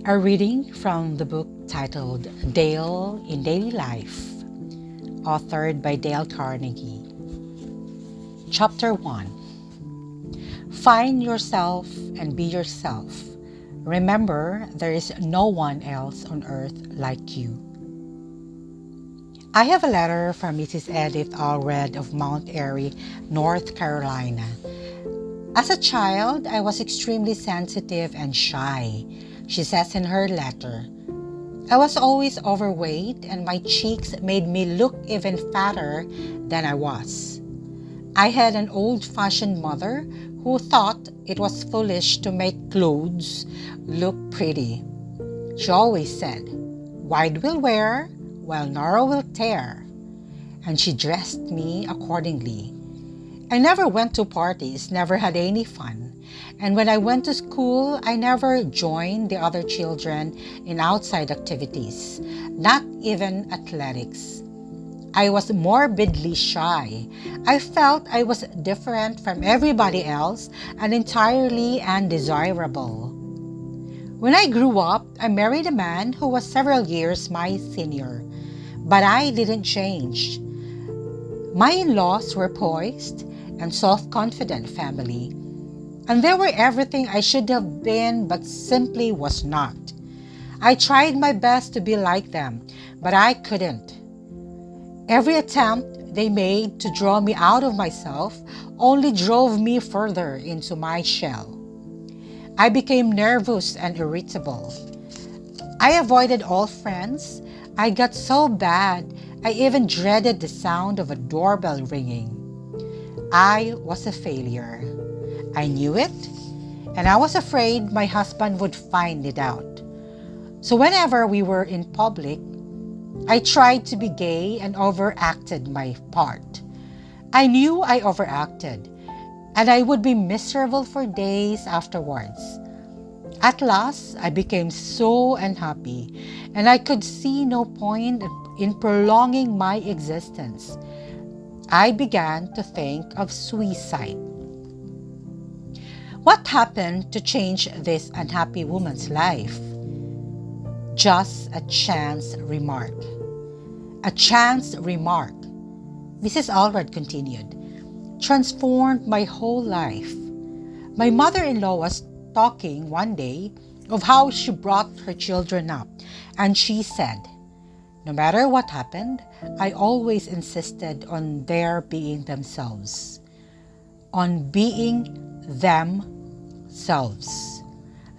A reading from the book titled Dale in Daily Life, authored by Dale Carnegie. Chapter 1. Find yourself and be yourself. Remember, there is no one else on earth like you. I have a letter from Mrs. Edith Allred of Mount Airy, North Carolina. As a child, I was extremely sensitive and shy. She says in her letter, I was always overweight and my cheeks made me look even fatter than I was. I had an old-fashioned mother who thought it was foolish to make clothes look pretty. She always said, wide will wear, while narrow will tear. And she dressed me accordingly. I never went to parties, never had any fun. And when I went to school, I never joined the other children in outside activities, not even athletics. I was morbidly shy. I felt I was different from everybody else and entirely undesirable. When I grew up, I married a man who was several years my senior, but I didn't change. My in-laws were poised and self-confident family, and they were everything I should have been but simply was not. I tried my best to be like them, but I couldn't. Every attempt they made to draw me out of myself only drove me further into my shell. I became nervous and irritable. I avoided all friends. I got so bad, I even dreaded the sound of a doorbell ringing. I was a failure. I knew it, and I was afraid my husband would find it out. So whenever we were in public, I tried to be gay and overacted my part. I knew I overacted, and I would be miserable for days afterwards. At last, I became so unhappy, and I could see no point in prolonging my existence. I began to think of suicide. What happened to change this unhappy woman's life? Just a chance remark. A chance remark, Mrs. Allred continued, transformed my whole life. My mother-in-law was talking one day of how she brought her children up, and she said, no matter what happened, I always insisted on their being themselves. On being themselves.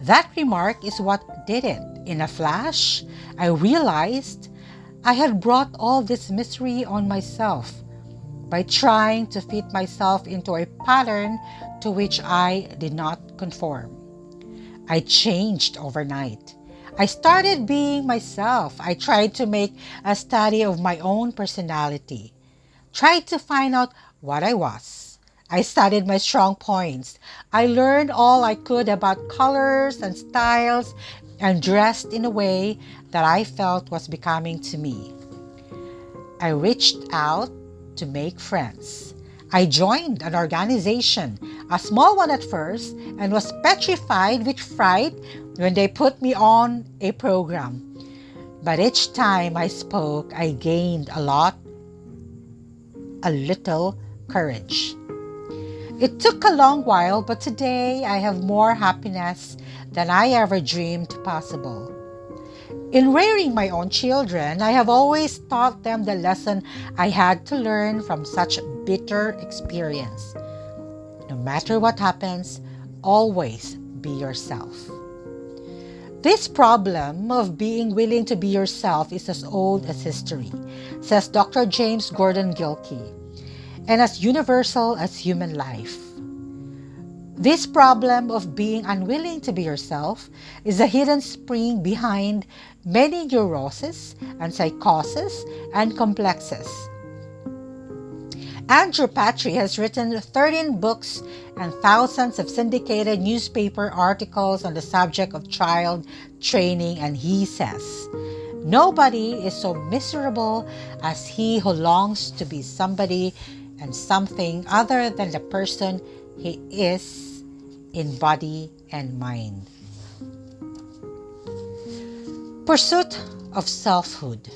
That remark is what did it. In a flash, I realized I had brought all this misery on myself by trying to fit myself into a pattern to which I did not conform. I changed overnight. I started being myself. I tried to make a study of my own personality, tried to find out what I was. I studied my strong points. I learned all I could about colors and styles and dressed in a way that I felt was becoming to me. I reached out to make friends. I joined an organization, a small one at first, and was petrified with fright when they put me on a program. But each time I spoke, I gained a little courage. It took a long while, but today I have more happiness than I ever dreamed possible. In rearing my own children, I have always taught them the lesson I had to learn from such bitter experience. No matter what happens, always be yourself. This problem of being willing to be yourself is as old as history, says Dr. James Gordon Gilkey, and as universal as human life. This problem of being unwilling to be yourself is a hidden spring behind many neuroses and psychoses and complexes. Andrew Patry has written 13 books and thousands of syndicated newspaper articles on the subject of child training, and he says, nobody is so miserable as he who longs to be somebody and something other than the person he is in body and mind. Pursuit of selfhood.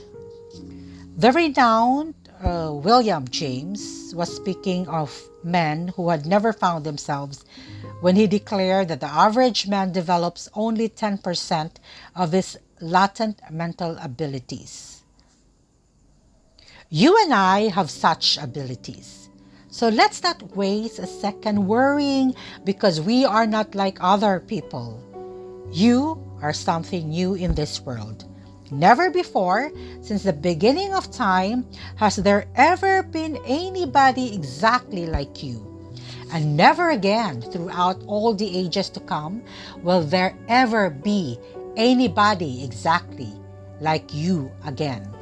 The renowned William James was speaking of men who had never found themselves when he declared that the average man develops only 10% of his latent mental abilities. You and I have such abilities. So let's not waste a second worrying because we are not like other people. You are something new in this world. Never before, since the beginning of time, has there ever been anybody exactly like you. And never again, throughout all the ages to come, will there ever be anybody exactly like you again.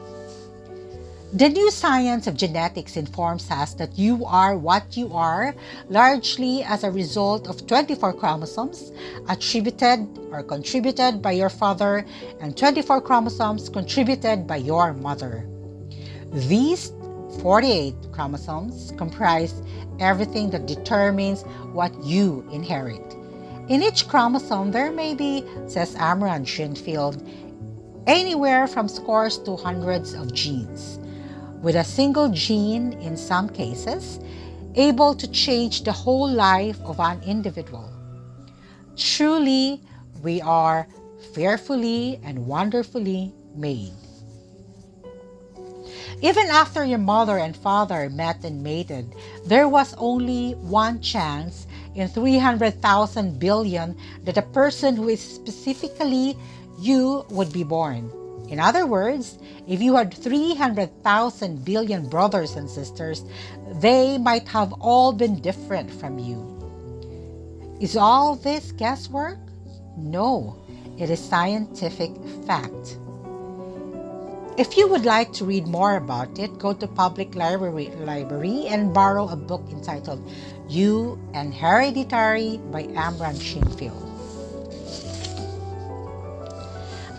The new science of genetics informs us that you are what you are largely as a result of 24 chromosomes attributed or contributed by your father and 24 chromosomes contributed by your mother. These 48 chromosomes comprise everything that determines what you inherit. In each chromosome, there may be, says Amran Shinfield, anywhere from scores to hundreds of genes, with a single gene in some cases, able to change the whole life of an individual. Truly, we are fearfully and wonderfully made. Even after your mother and father met and mated, there was only one chance in 300,000 billion that a person who is specifically you would be born. In other words, if you had 300,000 billion brothers and sisters, they might have all been different from you. Is all this guesswork? No, it is scientific fact. If you would like to read more about it, go to public library and borrow a book entitled You and Hereditary by Amran Shinfield.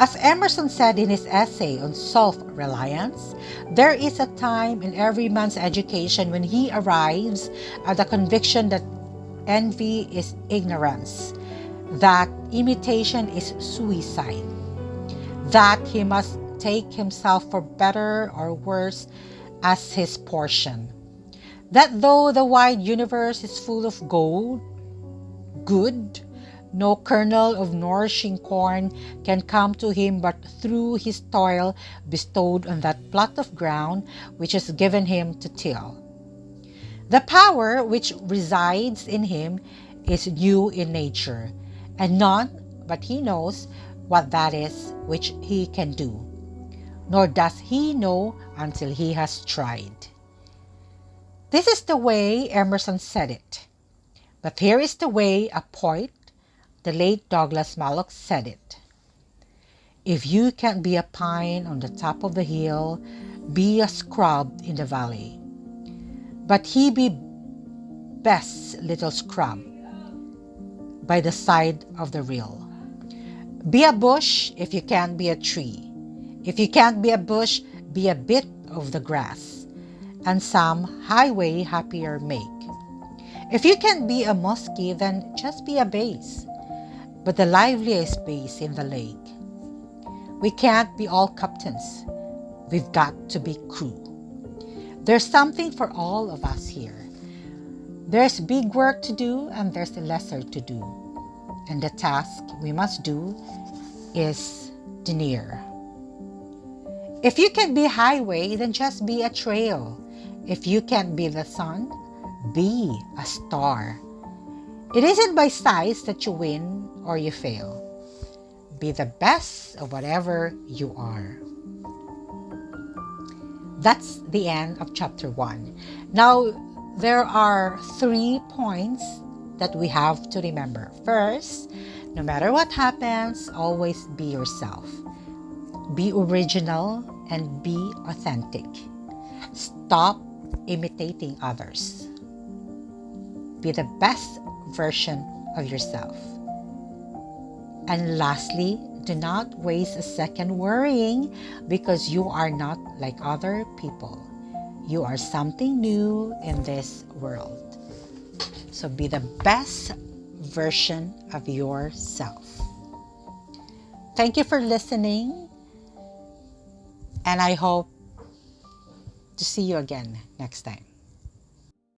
As Emerson said in his essay on self-reliance, there is a time in every man's education when he arrives at the conviction that envy is ignorance, that imitation is suicide, that he must take himself for better or worse as his portion, that though the wide universe is full of good, no kernel of nourishing corn can come to him but through his toil bestowed on that plot of ground which is given him to till. The power which resides in him is new in nature, and none but he knows what that is which he can do, nor does he know until he has tried. This is the way Emerson said it, but here is the way a poet, the late Douglas Malloch, said it. If you can't be a pine on the top of the hill, be a scrub in the valley. But he be best little scrub by the side of the rill. Be a bush if you can't be a tree. If you can't be a bush, be a bit of the grass, and some highway happier make. If you can't be a muskie, then just be a bass, but the liveliest bass in the lake. We can't be all captains. We've got to be crew. There's something for all of us here. There's big work to do and there's lesser to do. And the task we must do is near. If you can be a highway, then just be a trail. If you can't be the sun, be a star. It isn't by size that you win or you fail. Be the best of whatever you are. That's the end of chapter 1. Now, there are 3 points that we have to remember. First, no matter what happens, always be yourself. Be original and be authentic. Stop imitating others. Be the best version of yourself. And lastly, do not waste a second worrying because you are not like other people. You are something new in this world. So be the best version of yourself. Thank you for listening. And I hope to see you again next time.